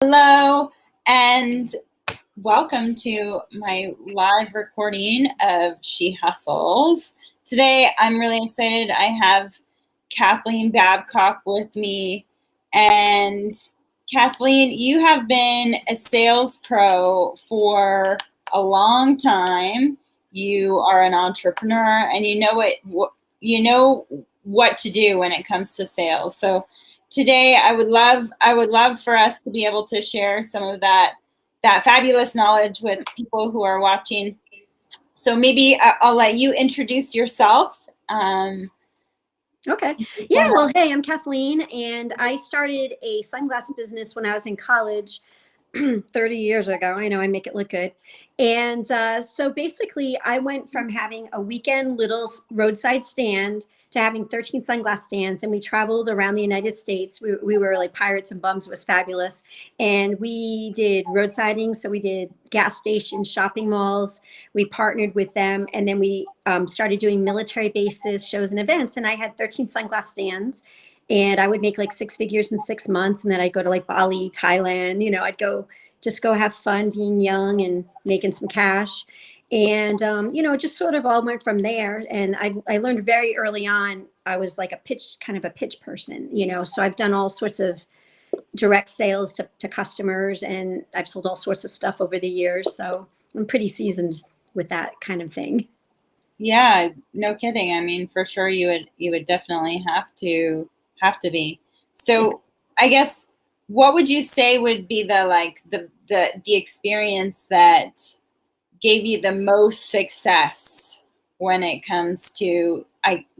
Hello, and welcome to my live recording of She Hustles. Today, I'm really excited. I have Kathleen Babcock with me. And Kathleen, you have been a sales pro for a long time. You are an entrepreneur, and you know what to do when it comes to sales. So today I would love for us to be able to share some of that fabulous knowledge with people who are watching. So maybe I'll let you introduce yourself. Okay. Yeah. Well, hey, I'm Kathleen, and I started a sunglass business when I was in college 30 years ago. I know I make it look good. And so basically, I went from having a weekend little roadside stand to having 13 sunglass stands. And we traveled around the United States. We were like pirates and bums. It was fabulous. And we did roadsiding. So we did gas stations, shopping malls. We partnered with them. And then we started doing military bases, shows and events. And I had 13 sunglass stands. And I would make like 6 figures in 6 months. And then I'd go to like Bali, Thailand, I'd go have fun being young and making some cash. And, it just sort of all went from there. And I learned very early on, I was like a pitch person, so I've done all sorts of direct sales to customers, and I've sold all sorts of stuff over the years. So I'm pretty seasoned with that kind of thing. Yeah, no kidding. I mean, for sure you would definitely have to be. So I guess what would you say would be the experience that gave you the most success when it comes to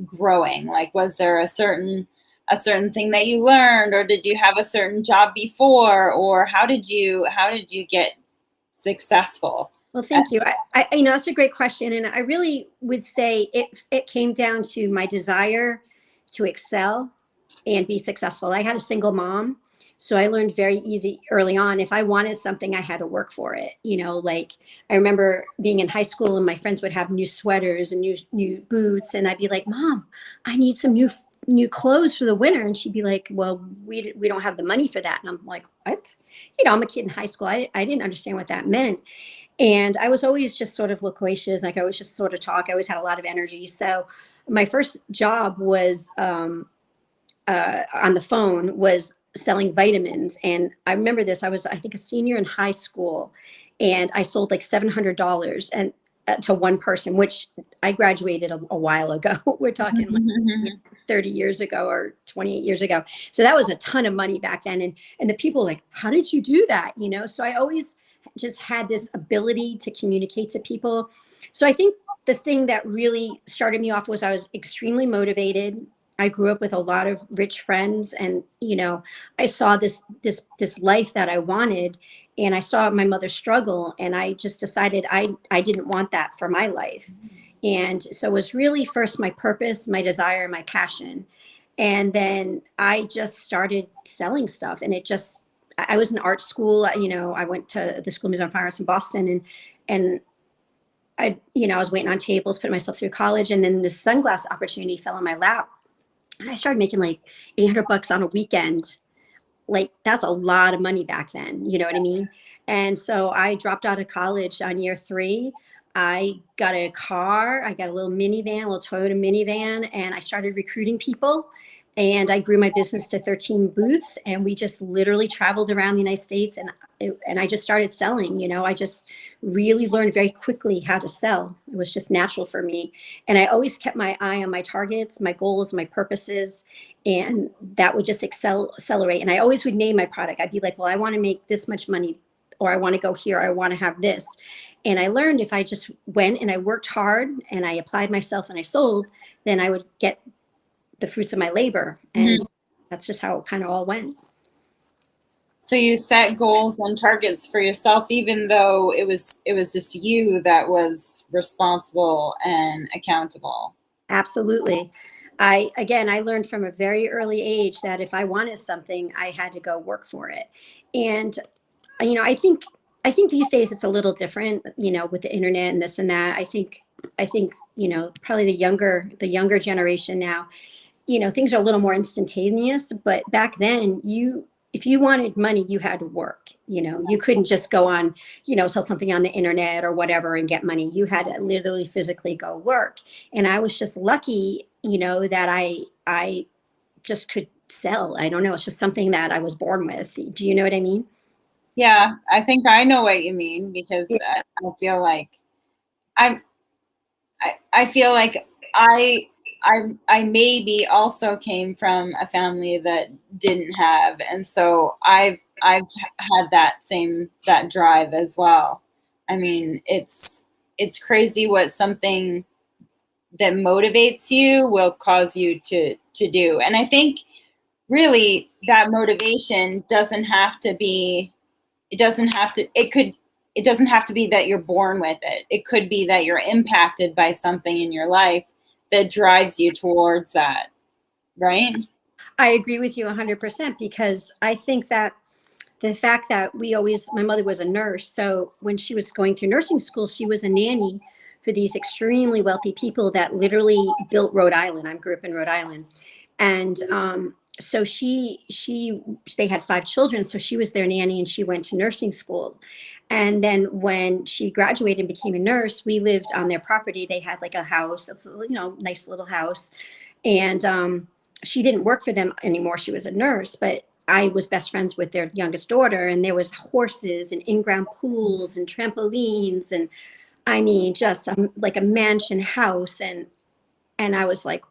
growing? Like, was there a certain thing that you learned, or did you have a certain job before, or how did you get successful? Well, thank you. I that's a great question. And I really would say it came down to my desire to excel and be successful. I had a single mom, so I learned very easy early on. If I wanted something, I had to work for it. Like I remember being in high school and my friends would have new sweaters and new boots. And I'd be like, Mom, I need some new clothes for the winter. And she'd be like, well, we don't have the money for that. And I'm like, what? I'm a kid in high school. I didn't understand what that meant. And I was always just sort of loquacious. Like I always just sort of talk. I always had a lot of energy. So my first job was on the phone, was selling vitamins. And I remember this, I was, I think, a senior in high school, and I sold like $700 and to one person, which I graduated a while ago. We're talking like 30 years ago or 28 years ago. So that was a ton of money back then. And the people like, how did you do that? So I always just had this ability to communicate to people. So I think the thing that really started me off was I was extremely motivated. I grew up with a lot of rich friends, and I saw this life that I wanted, and I saw my mother struggle, and I just decided I didn't want that for my life. And so it was really first my purpose, my desire, my passion. And then I just started selling stuff, and I was in art school. I went to the School of Museum of Fine Arts in Boston, and I was waiting on tables, putting myself through college, and then this sunglass opportunity fell on my lap. And I started making like $800 on a weekend. Like that's a lot of money back then. You know what I mean? And so I dropped out of college on year 3. I got a car. I got a little minivan, a little Toyota minivan, and I started recruiting people. And I grew my business to 13 booths, and we just literally traveled around the United States, and I just started selling. I just really learned very quickly how to sell. It was just natural for me. And I always kept my eye on my targets, my goals, my purposes, and that would just accelerate. And I always would name my product. I'd be like, well, I want to make this much money, or I want to go here, or I want to have this. And I learned if I just went and I worked hard and I applied myself and I sold, then I would get the fruits of my labor. And that's just how it kind of all went. So you set goals and targets for yourself, even though it was just you that was responsible and accountable. Absolutely. I learned from a very early age that if I wanted something, I had to go work for it. And, I think these days it's a little different, with the internet and this and that. I think, probably the younger generation now, things are a little more instantaneous, but back then if you wanted money, you had to work. You couldn't just go on, sell something on the internet or whatever and get money. You had to literally physically go work. And I was just lucky, that I just could sell. I don't know. It's just something that I was born with. Do you know what I mean? Yeah, I think I know what you mean, because Yeah. I feel like I'm I feel like I maybe also came from a family that didn't have, and so I've had that drive as well. I mean, it's crazy what something that motivates you will cause you to do. And I think really that motivation doesn't have to be, it doesn't have to be that you're born with it. It could be that you're impacted by something in your life that drives you towards that, right? I agree with you 100% because I think that the fact that my mother was a nurse. So when she was going through nursing school, she was a nanny for these extremely wealthy people that literally built Rhode Island. I grew up in Rhode Island. And so they had 5 children. So she was their nanny and she went to nursing school. And then when she graduated and became a nurse, we lived on their property. They had like a house, it's nice little house. And she didn't work for them anymore. She was a nurse, but I was best friends with their youngest daughter, and there was horses and in-ground pools and trampolines, and I mean, just like a mansion house. And I was like,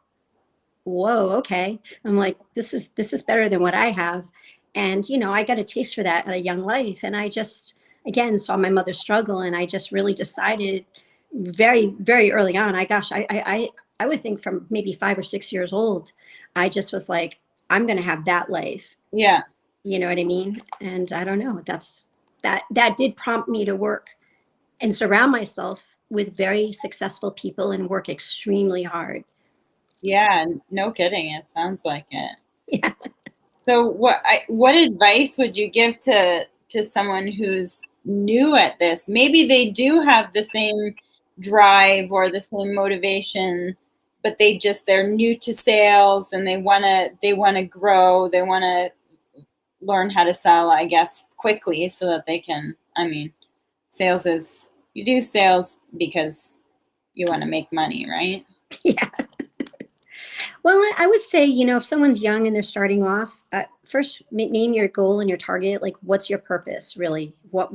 whoa, okay. I'm like, this is better than what I have. And I got a taste for that at a young life, and I just again saw my mother struggle, and I just really decided very, very early on. I would think from maybe 5 or 6 years old, I just was like, I'm going to have that life. Yeah. You know what I mean? And I don't know, that did prompt me to work and surround myself with very successful people and work extremely hard. Yeah, no kidding. It sounds like it. Yeah. So what advice would you give to someone who's new at this? Maybe they do have the same drive or the same motivation, but they're new to sales and they want to grow, they want to learn how to sell, I guess, quickly so that they can, I mean, you do sales because you want to make money, right? Yeah. Well, I would say, if someone's young and they're starting off, first name your goal and your target. Like, what's your purpose, really? What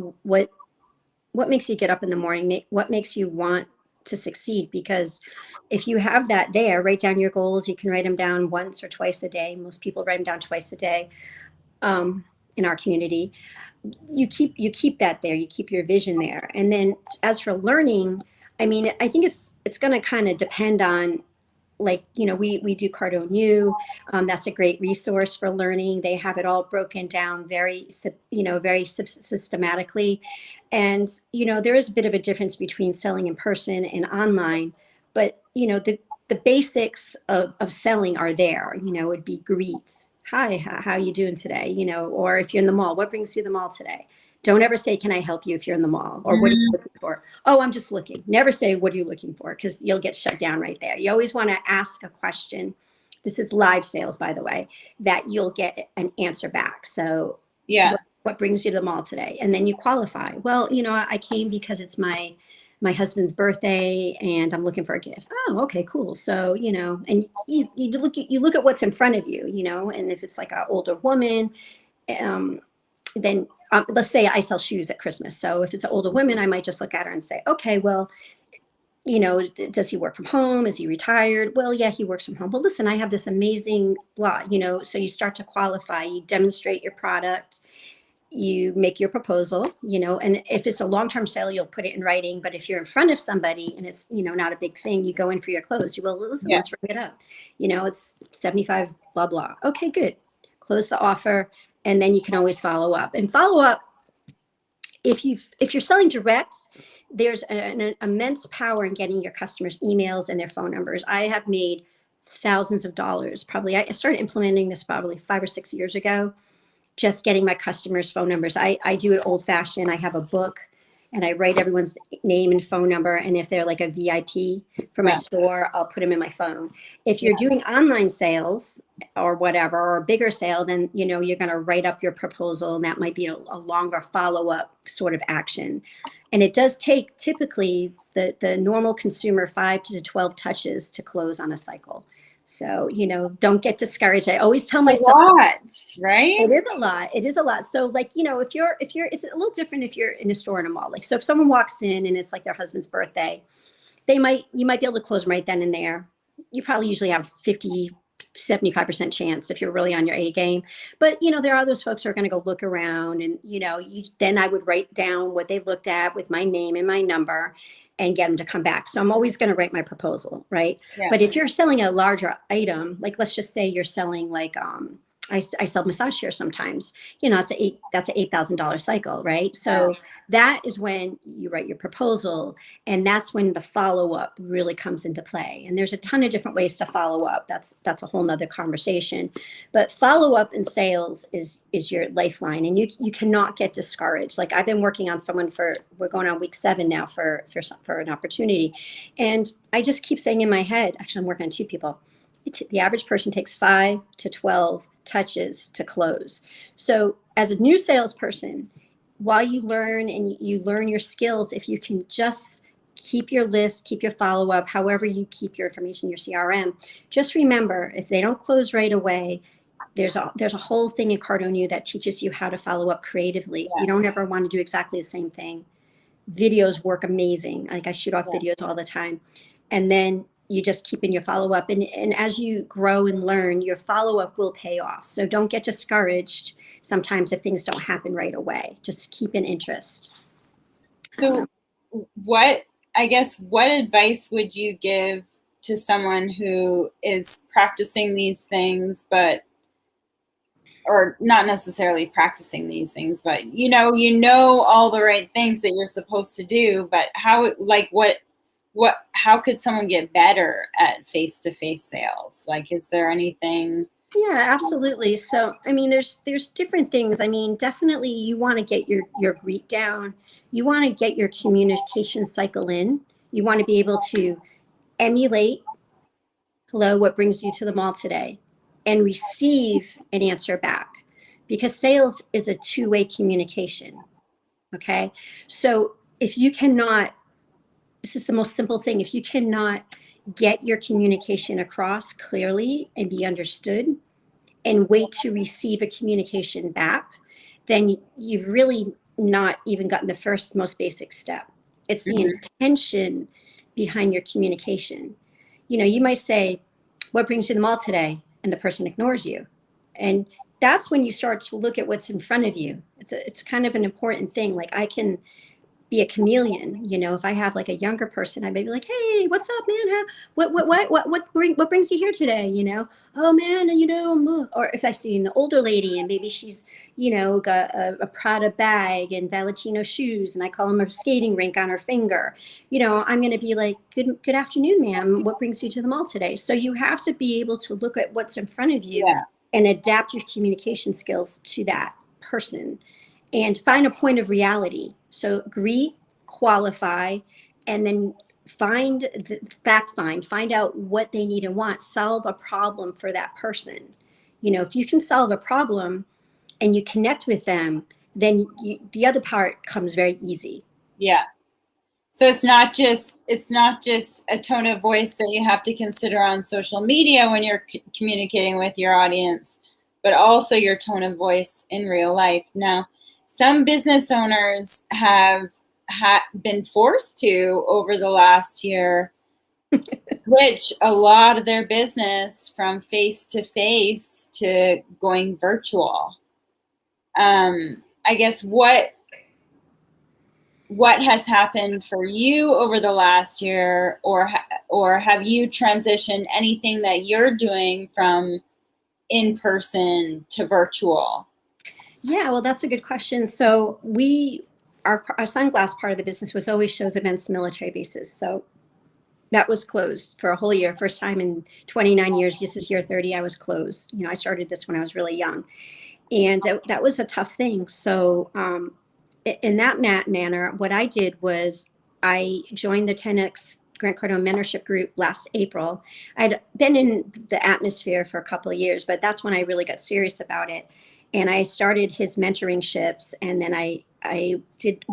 makes you get up in the morning? What makes you want to succeed? Because if you have that there, write down your goals. You can write them down once or twice a day. Most people write them down twice a day in our community. You keep that there. You keep your vision there. And then as for learning, I mean, I think it's going to kind of depend on, like, we do Cardone U. That's a great resource for learning. They have it all broken down very systematically. And, there is a bit of a difference between selling in person and online, but, the basics of selling are there. It'd be greet. Hi, how you doing today? Or if you're in the mall, what brings you to the mall today? Don't ever say, can I help you if you're in the mall? Or what are you looking for? Oh, I'm just looking. Never say, what are you looking for? Because you'll get shut down right there. You always want to ask a question. This is live sales, by the way, that you'll get an answer back. So Yeah. What brings you to the mall today? And then you qualify. Well, I came because it's my husband's birthday and I'm looking for a gift. Oh, okay, cool. So, and you look at what's in front of you, and if it's like an older woman, then let's say I sell shoes at Christmas. So if it's an older woman, I might just look at her and say, okay, well, does he work from home? Is he retired? Well, yeah, he works from home. Well, listen, I have this amazing blah, so you start to qualify, you demonstrate your product, you make your proposal, and if it's a long-term sale, you'll put it in writing. But if you're in front of somebody and it's, not a big thing, you go in for your close. You will, listen, Yeah. let's ring it up. It's 75, blah, blah. Okay, good. Close the offer. And then you can always follow up. And follow up, if you're selling direct, there's an immense power in getting your customers' emails and their phone numbers. I have made thousands of dollars. Probably, I started implementing this probably 5 or 6 years ago, just getting my customers' phone numbers. I do it old fashioned. I have a book, and I write everyone's name and phone number. And if they're like a VIP for my store, I'll put them in my phone. If you're doing online sales or whatever, or a bigger sale, then, you know, you're going to write up your proposal, and that might be a longer follow-up sort of action. And it does take typically the normal consumer 5 to 12 touches to close on a cycle. So, you know, don't get discouraged. I always tell myself, a lot, right? It is a lot. It is a lot. So like, you know, if you're, it's a little different if you're in a store in a mall. Like, so if someone walks in and it's like their husband's birthday, you might be able to close them right then and there. You probably usually have 75% chance if you're really on your A game. But, you know, there are those folks who are going to go look around, and, you know, then I would write down what they looked at with my name and my number and get them to come back. So I'm always going to write my proposal, right? Yeah. But if you're selling a larger item, like let's just say you're selling like, I sell massage chairs sometimes, you know, that's an $8,000 cycle, right? So that is when you write your proposal, and that's when the follow-up really comes into play. And there's a ton of different ways to follow up. That's a whole nother conversation. But follow-up in sales is your lifeline, and you cannot get discouraged. Like, I've been working on someone we're going on week 7 now for an opportunity. And I just keep saying in my head, actually, I'm working on 2 people. The average person takes 5 to 12 touches to close. So as a new salesperson, while you learn and you learn your skills, if you can just keep your list, keep your follow-up, however you keep your information, your CRM, just remember, if they don't close right away, there's a whole thing in Cardone that teaches you how to follow up creatively. You don't ever want to do exactly the same thing. Videos work amazing. Like, I shoot off videos all the time. And then you just keep in your follow-up, and as you grow and learn, your follow-up will pay off. So don't get discouraged sometimes if things don't happen right away. Just keep an interest. So what advice would you give to someone who is practicing these things, or not necessarily practicing these things, but you know all the right things that you're supposed to do, but how could someone get better at face-to-face sales? Like, is there anything? Yeah, absolutely. So, I mean, there's different things. I mean, definitely you want to get your greet down. You want to get your communication cycle in. You want to be able to emulate, hello, what brings you to the mall today? And receive an answer back. Because sales is a two-way communication, okay? So if you cannot, this is the most simple thing. If you cannot get your communication across clearly and be understood and wait to receive a communication back, then you've really not even gotten the first most basic step. It's the intention behind your communication. You know, you might say, what brings you to the mall today? And the person ignores you. And that's when you start to look at what's in front of you. It's kind of an important thing. Like, I can be a chameleon, you know. If I have like a younger person, I may be like, hey, what's up, man? What brings you here today? You know, oh man, you know, or if I see an older lady and maybe she's, you know, got a Prada bag and Valentino shoes, and I call them a skating rink on her finger, you know, I'm going to be like, good afternoon, ma'am. What brings you to the mall today? So you have to be able to look at what's in front of you and adapt your communication skills to that person and find a point of reality. So greet, qualify, and then find out what they need and want, solve a problem for that person. You know, if you can solve a problem and you connect with them, then the other part comes very easy. Yeah. So it's not just a tone of voice that you have to consider on social media when you're communicating with your audience, but also your tone of voice in real life. Now, some business owners have been forced to, over the last year, switch a lot of their business from face-to-face to going virtual. I guess what has happened for you over the last year, or have you transitioned anything that you're doing from in-person to virtual? Yeah, well, that's a good question. So our sunglass part of the business was always shows, events, military bases. So that was closed for a whole year. First time in 29 years. This is year 30. I was closed. You know, I started this when I was really young, and that was a tough thing. So in that manner, what I did was I joined the 10X Grant Cardone mentorship group last April. I'd been in the atmosphere for a couple of years, but that's when I really got serious about it. And I started his mentoring ships, and then I did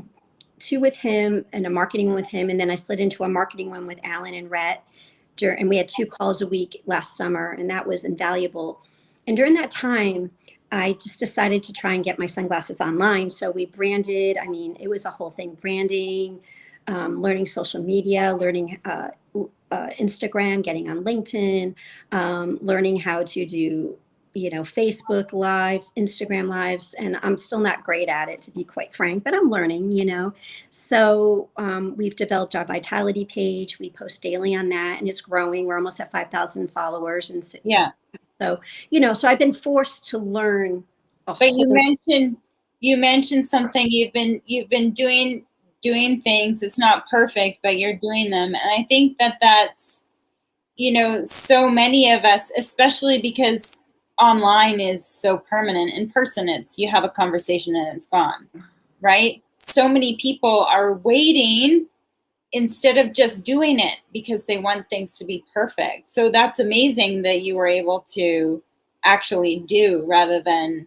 2 with him and a marketing one with him, and then I slid into a marketing one with Alan and Rhett. And we had 2 calls a week last summer, and that was invaluable. And during that time, I just decided to try and get my sunglasses online. So we branded, I mean, it was a whole thing, branding, learning social media, learning Instagram, getting on LinkedIn, learning how to do, Facebook lives, Instagram lives. And I'm still not great at it, to be quite frank, but I'm learning. So we've developed our Vitality page. We post daily on that, and it's growing. We're almost at 5,000 followers. And Yeah. So, so I've been forced to learn. But you mentioned something. You've been doing things. It's not perfect, but you're doing them. And I think that's, so many of us, especially because online is so permanent. In person, you have a conversation and it's gone, right? So many people are waiting instead of just doing it because they want things to be perfect. So that's amazing that you were able to actually do rather than,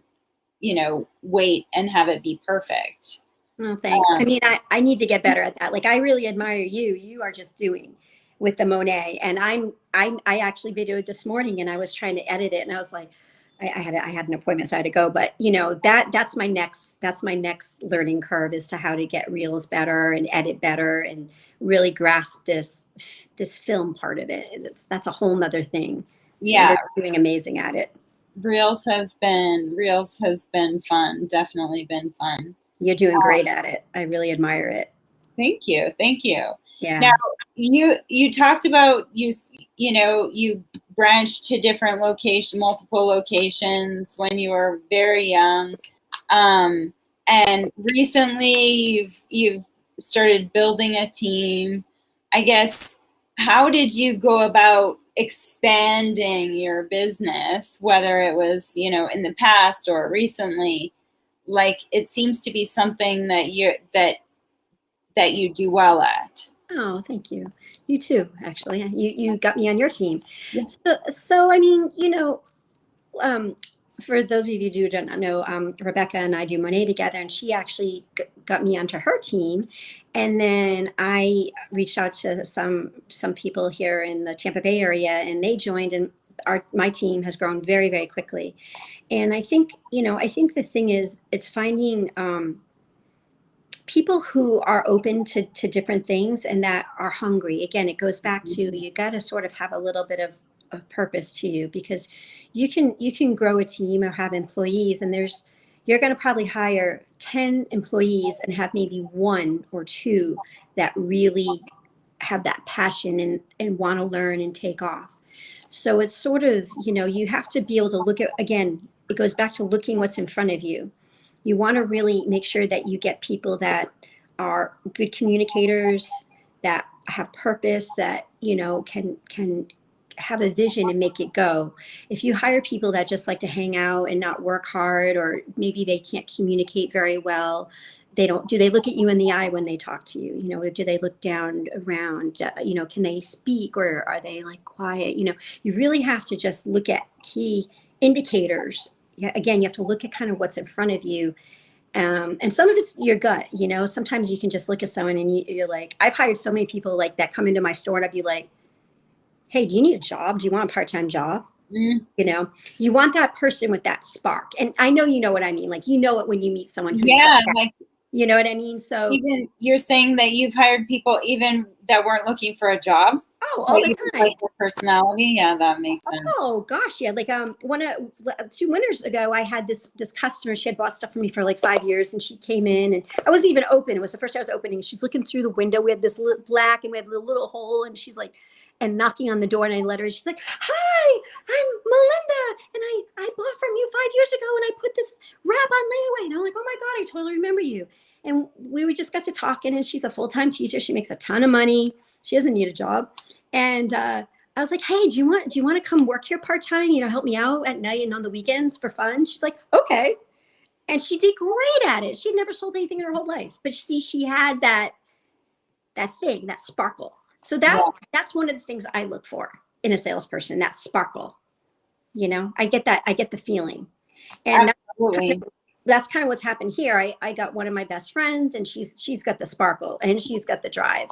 wait and have it be perfect. Oh, thanks. I mean, I need to get better at that. Like, I really admire you. You are just doing with the Monet. And I actually videoed this morning, and I was trying to edit it, and I was like, I had an appointment, so I had to go. But that's my next learning curve, is to how to get reels better and edit better and really grasp this film part of it. That's a whole nother thing. So Yeah, you're doing amazing at it. Reels has been fun. Definitely been fun. You're doing great at it. I really admire it. Thank you. Yeah. Now, you talked about you branched to different multiple locations when you were very young, and recently you've started building a team. I guess, how did you go about expanding your business, whether it was in the past or recently? Like, it seems to be something that you do well at. Oh, thank you. You too, actually. You got me on your team. Yeah. So I mean, for those of you who do not know, Rebecca and I do Monet together, and she actually got me onto her team. And then I reached out to some people here in the Tampa Bay area, and they joined, and my team has grown very, very quickly. And I think the thing is, it's finding people who are open to different things and that are hungry. Again, it goes back to, you got to sort of have a little bit of purpose to you, because you can grow a team or have employees, and you're going to probably hire 10 employees and have maybe 1 or 2 that really have that passion and want to learn and take off. So it's sort of, you have to be able to look at, again, it goes back to looking what's in front of you. You want to really make sure that you get people that are good communicators, that have purpose, that, can have a vision and make it go. If you hire people that just like to hang out and not work hard, or maybe they can't communicate very well, do they look at you in the eye when they talk to you? Do they look down around? Can they speak, or are they like quiet? You really have to just look at key indicators. Again, you have to look at kind of what's in front of you. And some of it's your gut. Sometimes you can just look at someone and you're like, I've hired so many people like that come into my store, and I'd be like, hey, do you need a job? Do you want a part-time job? Mm. You want that person with that spark. And I know, you know what I mean? Like, it when you meet someone who's like, you know what I mean? So even you're saying that you've hired people even that weren't looking for a job. Oh, all the time. Like their personality. Yeah, that makes sense. Oh gosh, yeah. Like 2 winters ago, I had this customer. She had bought stuff for me for like 5 years, and she came in, and I wasn't even open. It was the first day I was opening. She's looking through the window. We had this black, and we had the little hole, and she's like, and knocking on the door, and I let her. She's like, "Hi, I'm Melinda, and I bought from you 5 years ago, and I put this wrap on layaway." And I'm like, "Oh my god, I totally remember you." And we just got to talking, and she's a full-time teacher. She makes a ton of money. She doesn't need a job. And I was like, "Hey, do you want to come work here part-time? Help me out at night and on the weekends for fun?" She's like, "Okay." And she did great at it. She'd never sold anything in her whole life, but she had that thing, that sparkle. So that's one of the things I look for in a salesperson, that sparkle. You know, I get the feeling. And that's kind of what's happened here. I got one of my best friends, and she's got the sparkle, and she's got the drive,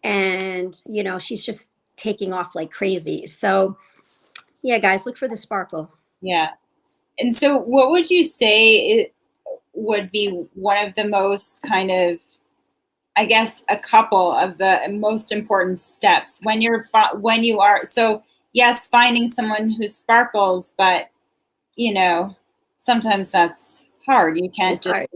and you know, she's just taking off like crazy. So yeah, guys, look for the sparkle. Yeah. And so what would you say it would be one of the most kind of, I guess, a couple of the most important steps when you are, so yes, finding someone who sparkles, but you know, sometimes that's hard. You can't just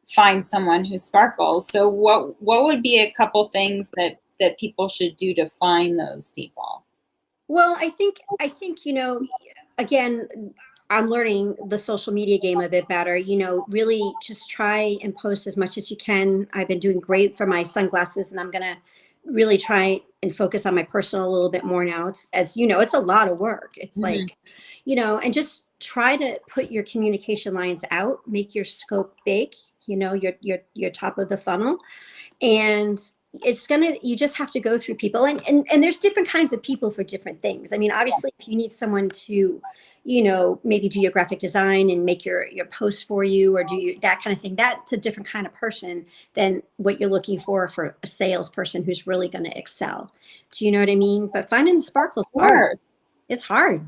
find someone who sparkles. So what would be a couple things that people should do to find those people? Well, I think, you know, again, I'm learning the social media game a bit better. You know, really just try and post as much as you can. I've been doing great for my sunglasses, and I'm going to really try and focus on my personal a little bit more now. It's, as you know, it's a lot of work. It's like, you know, and just try to put your communication lines out, make your scope big, you know, your top of the funnel. And you just have to go through people, and there's different kinds of people for different things. I mean, obviously, if you need someone to, you know, maybe do your graphic design and make your posts for you, or do that kind of thing, that's a different kind of person than what you're looking for a salesperson who's really going to excel. Do you know what I mean? But finding the sparkle is hard. It's hard.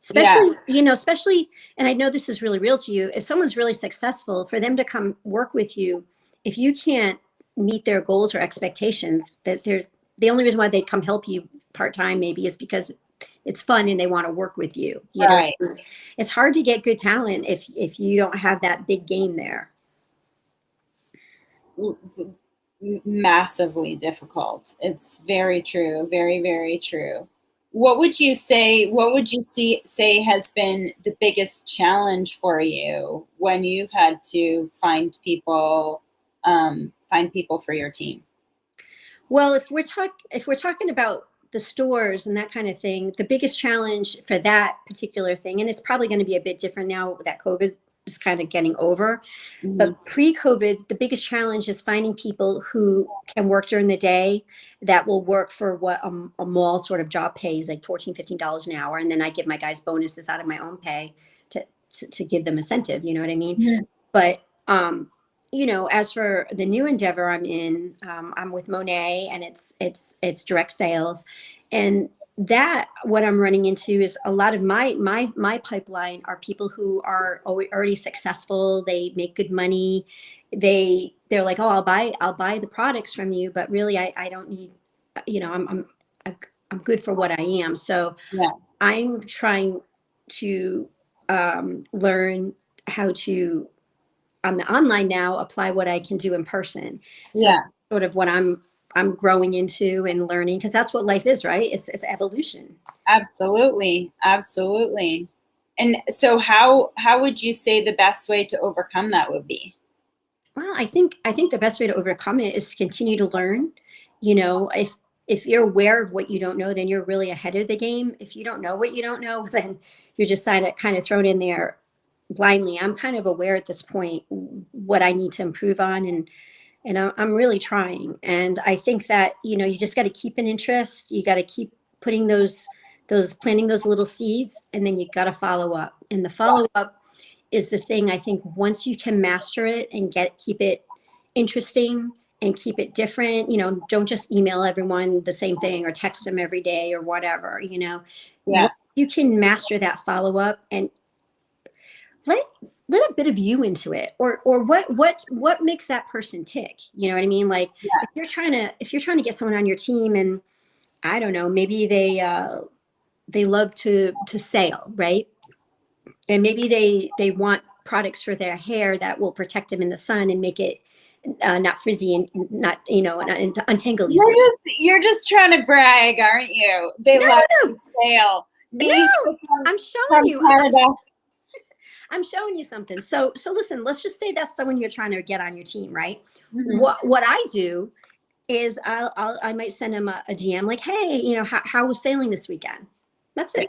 Especially, you know, and I know this is really real to you, if someone's really successful, for them to come work with you, if you can't meet their goals or expectations, that the only reason why they'd come help you part-time maybe is because it's fun and they want to work with you. You know, it's hard to get good talent if you don't have that big game there. Massively difficult. It's very true. Very, very true. What would you say has been the biggest challenge for you when you've had to find people for your team? Well, if we're talking about the stores and that kind of thing, the biggest challenge for that particular thing, and it's probably going to be a bit different now that COVID is kind of getting over, but pre-COVID, the biggest challenge is finding people who can work during the day that will work for what a mall sort of job pays, like $14, $15 an hour. And then I give my guys bonuses out of my own pay to give them incentive, you know what I mean? But, you know, as for the new endeavor I'm in, I'm with Monet, and it's direct sales. And that, what I'm running into is a lot of my pipeline are people who are already successful. They make good money. They're like, oh, I'll buy the products from you, but really I don't need, you know, I'm good for what I am. So I'm trying to learn how to, on the online now, apply what I can do in person. So sort of what I'm growing into and learning, because that's what life is, right? It's evolution. Absolutely. Absolutely. And so how would you say the best way to overcome that would be? Well, I think the best way to overcome it is to continue to learn. You know, if you're aware of what you don't know, then you're really ahead of the game. If you don't know what you don't know, then you're just kind of thrown in there blindly. I'm kind of aware at this point what I need to improve on, and I'm really trying. And I think that, you know, you just got to keep an interest. You got to keep putting planting those little seeds, and then you got to follow up. And the follow up is the thing. I think once you can master it and keep it interesting and keep it different, you know, don't just email everyone the same thing or text them every day or whatever, you know. You can master that follow up and let a bit of you into it, or what makes that person tick. You know what I mean? Like if you're trying to get someone on your team, and I don't know, maybe they love to sail, right? And maybe they want products for their hair that will protect them in the sun and make it not frizzy and not, you know, and untangle easily. You're just trying to brag, aren't you? They love to sail. No, I'm showing you. Canada. I'm showing you something. So listen, let's just say that's someone you're trying to get on your team, right? What I do is I might send them a DM like, hey, you know, how was sailing this weekend? That's it.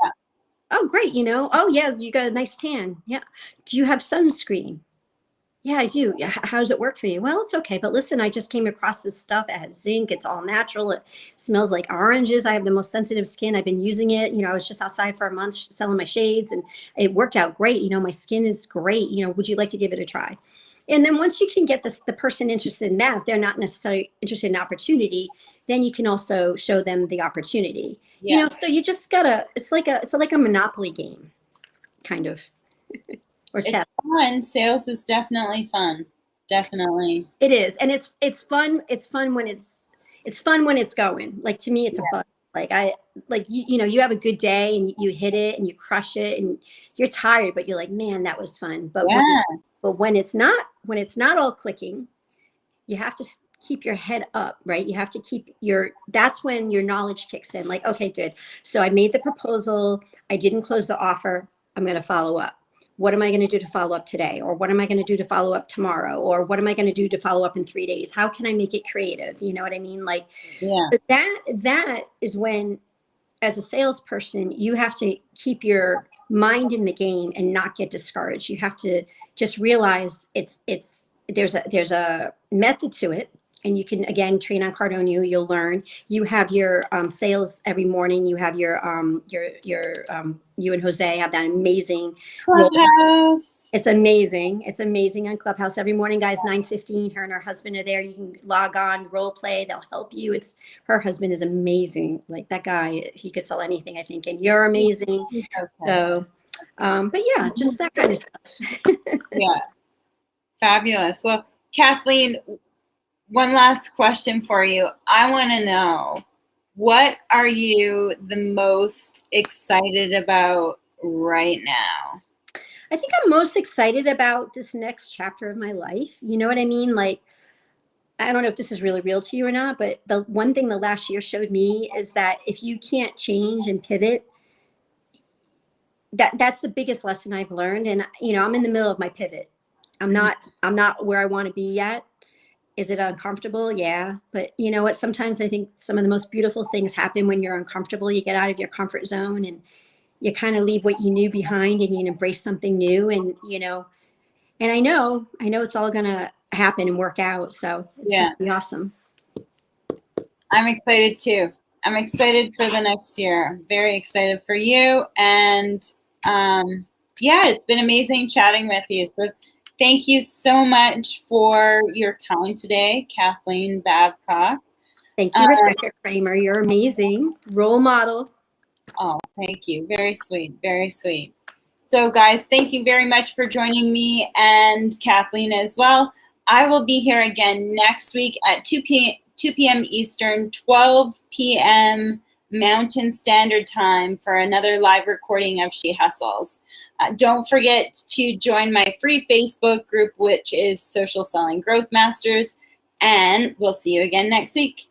Oh, great. Oh yeah, you got a nice tan. Yeah. Do you have sunscreen? Yeah, I do. Yeah. How does it work for you? Well, it's okay. But listen, I just came across this stuff. It has zinc. It's all natural. It smells like oranges. I have the most sensitive skin. I've been using it. I was just outside for a month selling my shades and it worked out great. My skin is great. Would you like to give it a try? And then once you can get the person interested in that, if they're not necessarily interested in opportunity, then you can also show them the opportunity. Yeah. So you just gotta, it's like a Monopoly game, kind of. Or chess. It's fun. Sales is definitely fun. Definitely. It is. And it's fun. It's fun when it's fun when it's going. Like to me, it's a fun. Like you have a good day and you hit it and you crush it and you're tired, but you're like, man, that was fun. But when it's not all clicking, you have to keep your head up, right? You have to keep that's when your knowledge kicks in. Like, okay, good. So I made the proposal. I didn't close the offer. I'm going to follow up. What am I going to do to follow up today? Or what am I going to do to follow up tomorrow? Or what am I going to do to follow up in 3 days? How can I make it creative? You know what I mean? Like, but that is when, as a salesperson, you have to keep your mind in the game and not get discouraged. You have to just realize there's a method to it. And you can, again, train on Cardone, you'll learn. You have your sales every morning. You have your you and Jose have that amazing Clubhouse. It's amazing. It's amazing on Clubhouse every morning, guys. 9:15. Her and her husband are there. You can log on, role play. They'll help you. Her husband is amazing. Like that guy, he could sell anything, I think. And you're amazing. Okay. So, but yeah, just that kind of stuff. Yeah, fabulous. Well, Kathleen, one last question for you. I want to know, what are you the most excited about right now? I think I'm most excited about this next chapter of my life. You know what I mean? Like, I don't know if this is really real to you or not, but the one thing the last year showed me is that if you can't change and pivot, that's the biggest lesson I've learned. And, I'm in the middle of my pivot. I'm not where I want to be yet. Is it uncomfortable? Yeah. But you know what? Sometimes I think some of the most beautiful things happen when you're uncomfortable. You get out of your comfort zone and you kind of leave what you knew behind and you embrace something new. And, and I know it's all going to happen and work out. So it's going to be awesome. I'm excited too. I'm excited for the next year. I'm very excited for you. And it's been amazing chatting with you. So thank you so much for your time today, Kathleen Babcock. Thank you, Rebecca Cramer. You're amazing. Role model. Oh, thank you. Very sweet. Very sweet. So, guys, thank you very much for joining me and Kathleen as well. I will be here again next week at 2 p.m. Eastern, 12 p.m. Mountain Standard Time for another live recording of She Hustles. Don't forget to join my free Facebook group, which is Social Selling Growth Masters, and we'll see you again next week.